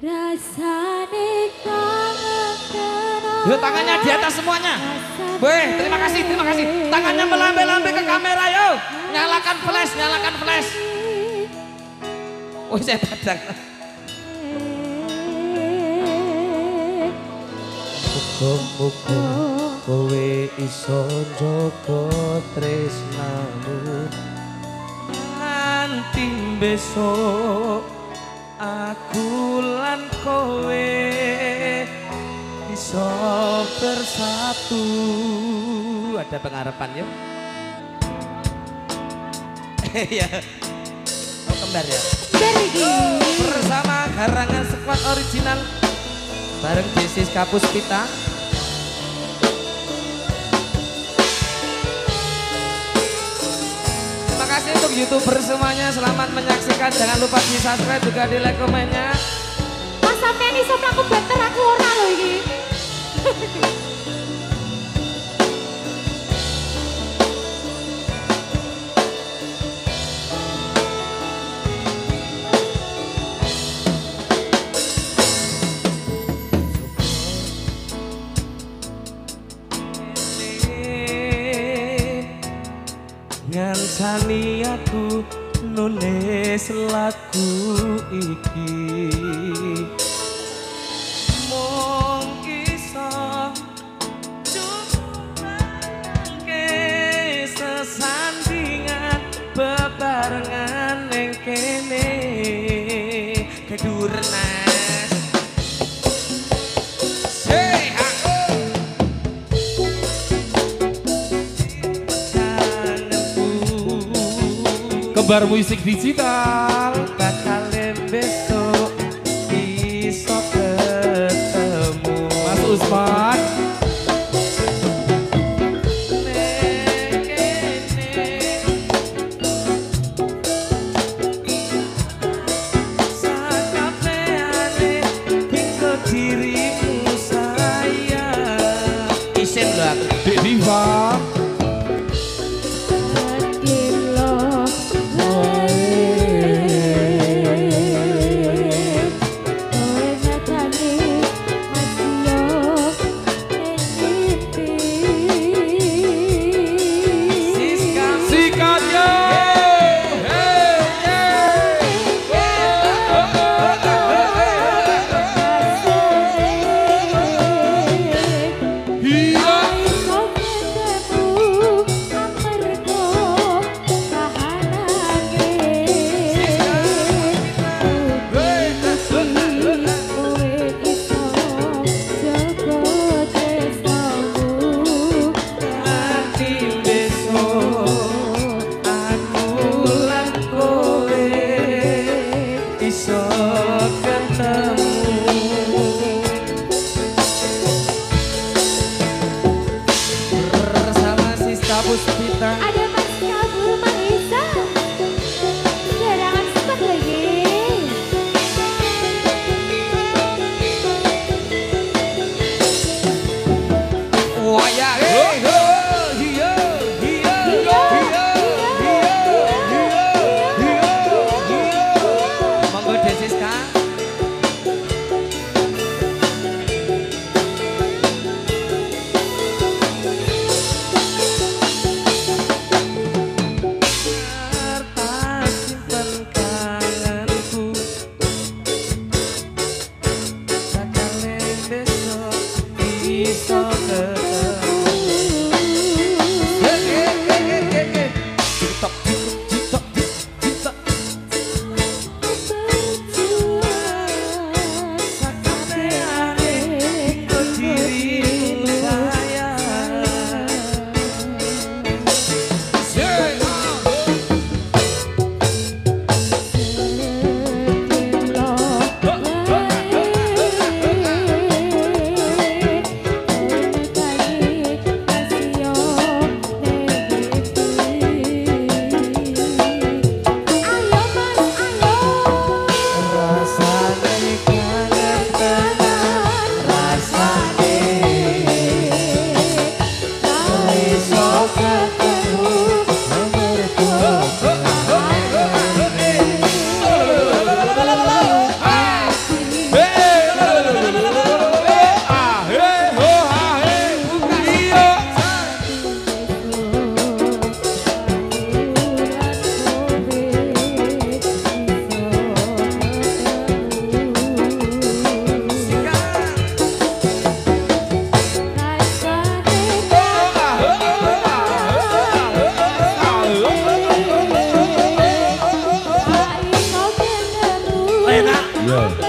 Rasane kangen. Yuk tangannya di atas semuanya. Weh, terima kasih, terima kasih. Tangannya melambai-lambai ke kamera, yuk. Nyalakan flash, nyalakan flash. Oh, saya padang. Muga-muga kowe iso njogo tresnamu nganti besok aku lan kowe iso bersatu. Ada pengharapan ya? Iya. Oh kembar ya? Bersama Garangan Squad Original bareng Desis Kapus Pita. Terima kasih untuk YouTuber semuanya, selamat menyaksikan. Jangan lupa di subscribe juga di like komennya. Mas sampean iso mlaku better aku ora lho iki. Ngansani aku nulis lagu iki mung iso cumake sesandingan bebarengan ning kene kedurnas. Kembar musik digital bakal besok iso ketemu Mas Usman. dirimu sayang isen lho aku Dek Diva. Ada Mas Kabur Mahesa. Garangan Squad lagi. Wah ya, monggo Desi Iya.